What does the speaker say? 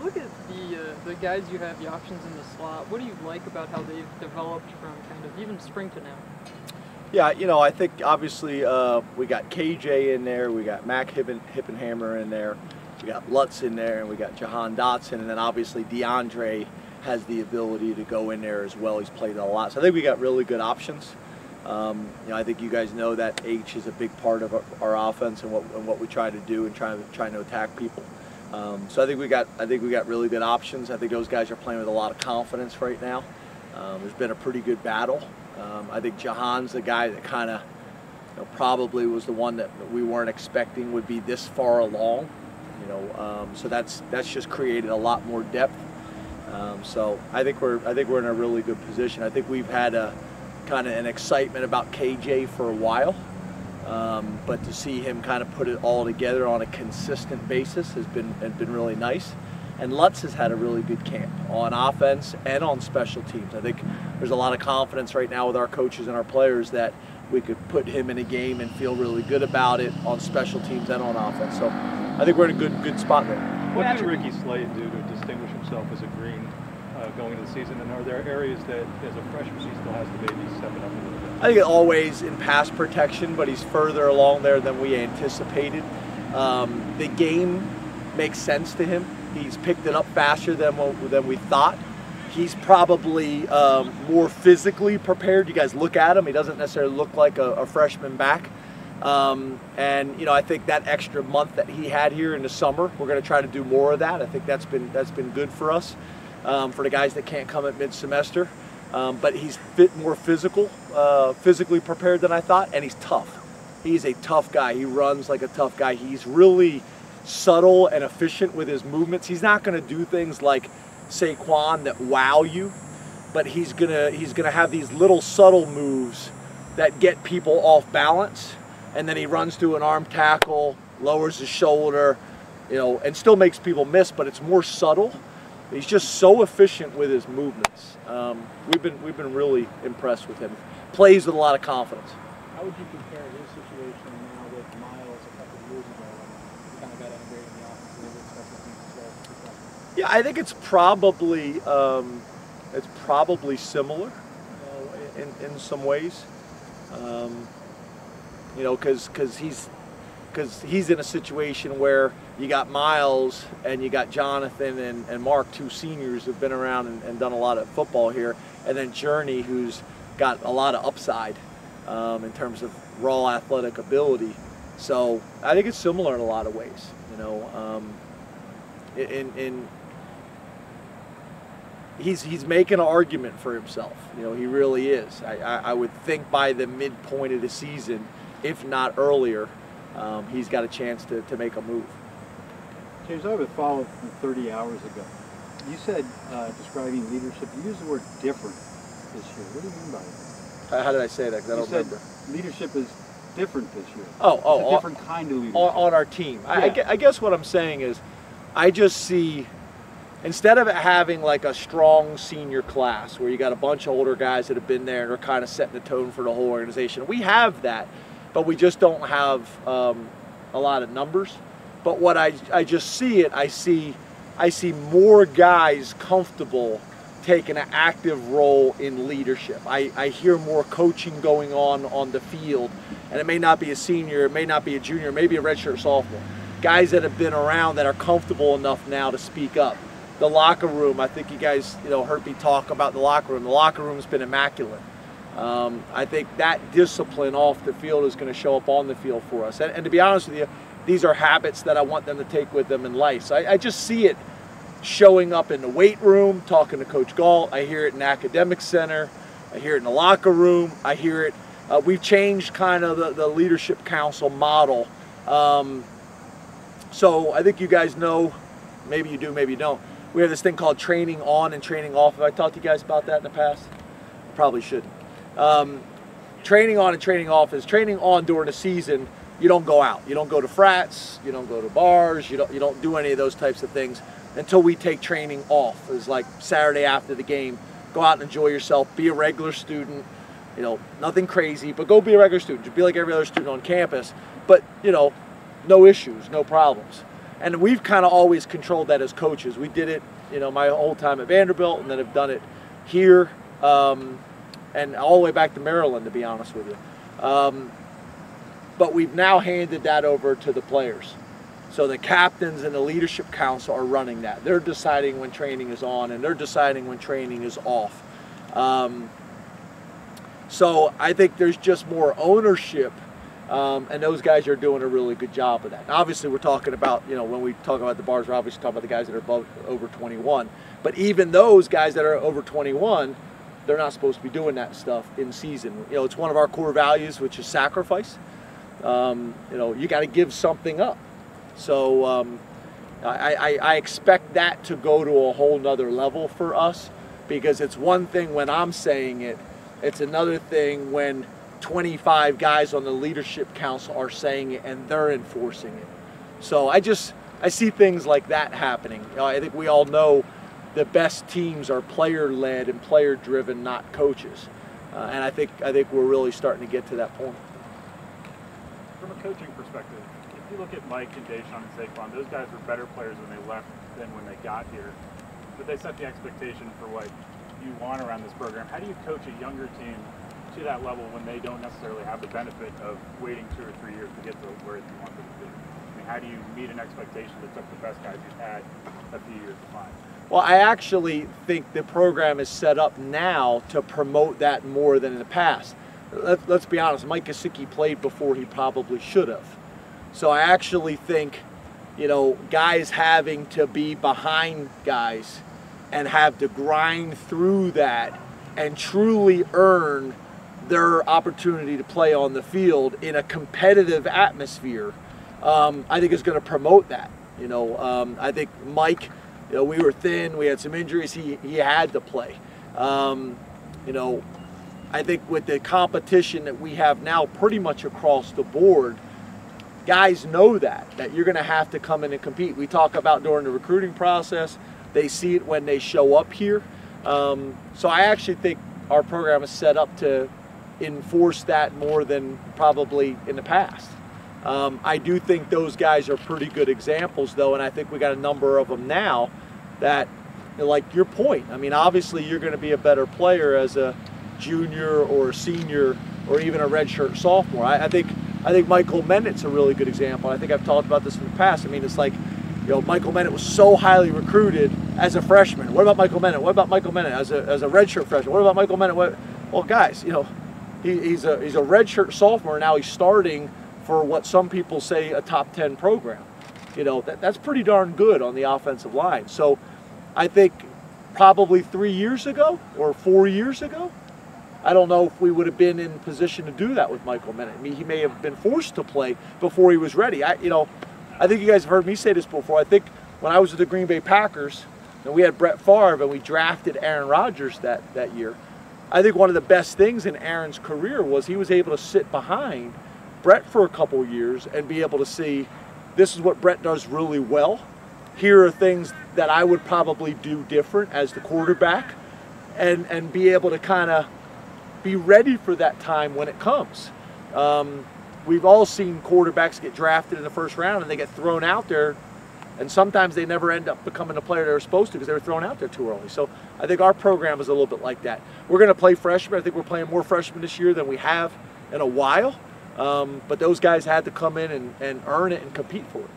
look at the guys you have, the options in the slot, what do you like about how they've developed from kind of even spring to now? Yeah, you know, I think obviously we got KJ in there, we got Mac Hippenhammer in there, we got Lutz in there, and we got Jahan Dotson, and then obviously DeAndre has the ability to go in there as well. He's played a lot, so I think we got really good options. You know, I think you guys know that H is a big part of our offense and what we try to do and trying to attack people. So I think we got really good options. I think those guys are playing with a lot of confidence right now. There's been a pretty good battle. I think Jahan's the guy that kind of, you know, probably was the one that we weren't expecting would be this far along. You know, so that's just created a lot more depth. So I think we're in a really good position. I think we've had a kind of an excitement about KJ for a while, but to see him kind of put it all together on a consistent basis has been really nice. And Lutz has had a really good camp on offense and on special teams. I think there's a lot of confidence right now with our coaches and our players that we could put him in a game and feel really good about it on special teams and on offense. So I think we're in a good spot there. What did Ricky Slade do to distinguish himself as a Green going into the season? And are there areas that, as a freshman, he still has to maybe step it up a little bit? I think always in pass protection, but he's further along there than we anticipated. The game makes sense to him. He's picked it up faster than we thought. He's probably more physically prepared. You guys look at him; he doesn't necessarily look like a freshman back. And you know, I think that extra month that he had here in the summer, we're going to try to do more of that. I think that's been good for us, for the guys that can't come at mid-semester. But he's more physically prepared than I thought, and he's tough. He's a tough guy. He runs like a tough guy. He's really subtle and efficient with his movements. He's not going to do things like Saquon that wow you, but he's gonna have these little subtle moves that get people off balance, and then he runs through an arm tackle, lowers his shoulder, you know, and still makes people miss, but it's more subtle. He's just so efficient with his movements. We've been really impressed with him. Plays with a lot of confidence. How would you compare his situation now with Miles a couple of years ago? He kind of got integrated in the offense and they special teams as well. Yeah, I think it's probably similar, in some ways. You know, because he's in a situation where you got Miles and you got Jonathan and Mark, two seniors who've been around and done a lot of football here, and then Journey, who's got a lot of upside in terms of raw athletic ability. So I think it's similar in a lot of ways. You know, he's making an argument for himself. You know, he really is. I would think by the midpoint of the season, if not earlier, he's got a chance to make a move. James, I have a follow-up from 30 hours ago. You said, describing leadership, you used the word different this year. What do you mean by that? How did I say that? Because I don't remember. Leadership is different this year. Oh, it's a different kind of leadership. On our team. Yeah. I guess what I'm saying is, I just see, instead of having like a strong senior class where you got a bunch of older guys that have been there and are kind of setting the tone for the whole organization, we have that, but we just don't have a lot of numbers. But what I just see it, I see more guys comfortable taking an active role in leadership. I hear more coaching going on the field, and it may not be a senior, it may not be a junior, maybe a redshirt sophomore. Guys that have been around that are comfortable enough now to speak up. The locker room, I think you guys heard me talk about the locker room. The locker room's been immaculate. I think that discipline off the field is going to show up on the field for us. And to be honest with you, these are habits that I want them to take with them in life. So I just see it showing up in the weight room, talking to Coach Galt. I hear it in academic center. I hear it in the locker room. I hear it. We've changed kind of the leadership council model. So I think you guys know, maybe you do, maybe you don't. We have this thing called training on and training off. Have I talked to you guys about that in the past? I probably shouldn't. Training on and training off is training on during the season. You don't go out. You don't go to frats. You don't go to bars. You don't do any of those types of things until we take training off. It's like Saturday after the game. Go out and enjoy yourself. Be a regular student. You know, nothing crazy, but go be a regular student. Just be like every other student on campus. But, you know, no issues, no problems. And we've kind of always controlled that as coaches. We did it, you know, my whole time at Vanderbilt, and then have done it here, and all the way back to Maryland, to be honest with you. But we've now handed that over to the players. So the captains and the leadership council are running that. They're deciding when training is on, and they're deciding when training is off. So I think there's just more ownership, and those guys are doing a really good job of that. Now, obviously, we're talking about, you know, when we talk about the bars, we're obviously talking about the guys that are over 21. But even those guys that are over 21, they're not supposed to be doing that stuff in season. You know, it's one of our core values, which is sacrifice. You know, you got to give something up. So I expect that to go to a whole nother level for us, because it's one thing when I'm saying it, it's another thing when 25 guys on the leadership council are saying it and they're enforcing it. So I see things like that happening. You know, I think we all know the best teams are player-led and player-driven, not coaches. And I think we're really starting to get to that point. From a coaching perspective, if you look at Mike and Deshaun and Saquon, those guys were better players when they left than when they got here. But they set the expectation for what you want around this program. How do you coach a younger team to that level when they don't necessarily have the benefit of waiting 2 or 3 years to get to where you want them to be? I mean, how do you meet an expectation that took the best guys you've had a few years to find? Well, I actually think the program is set up now to promote that more than in the past. Let's be honest, Mike Gesicki played before he probably should have. So I actually think, you know, guys having to be behind guys and have to grind through that and truly earn their opportunity to play on the field in a competitive atmosphere, I think is going to promote that. You know, I think Mike, you know, we were thin, we had some injuries, he had to play. You know, I think with the competition that we have now pretty much across the board, guys know that you're going to have to come in and compete. We talk about during the recruiting process, they see it when they show up here. So I actually think our program is set up to enforce that more than probably in the past. I do think those guys are pretty good examples, though, and I think we got a number of them now that, like your point, I mean, obviously you're going to be a better player as a junior or a senior or even a redshirt sophomore. I think Michael Mennett's a really good example. I think I've talked about this in the past. I mean, it's like, you know, Michael Mennett was so highly recruited as a freshman. What about Michael Mennett? What about Michael Mennett as a redshirt freshman? What about Michael Mennett? Well, guys, you know, he's a redshirt sophomore, and now he's starting for what some people say a top 10 program. You know, that's pretty darn good on the offensive line. So I think probably 3 years ago or 4 years ago, I don't know if we would have been in position to do that with Michael Mennett. I mean, he may have been forced to play before he was ready. I think you guys have heard me say this before. I think when I was with the Green Bay Packers, and we had Brett Favre, and we drafted Aaron Rodgers that year, I think one of the best things in Aaron's career was he was able to sit behind Brett for a couple years and be able to see, this is what Brett does really well. Here are things that I would probably do different as the quarterback, and be able to kind of be ready for that time when it comes. We've all seen quarterbacks get drafted in the first round and they get thrown out there, and sometimes they never end up becoming the player they were supposed to because they were thrown out there too early. So I think our program is a little bit like that. We're going to play freshmen. I think we're playing more freshmen this year than we have in a while. But those guys had to come in and earn it and compete for it.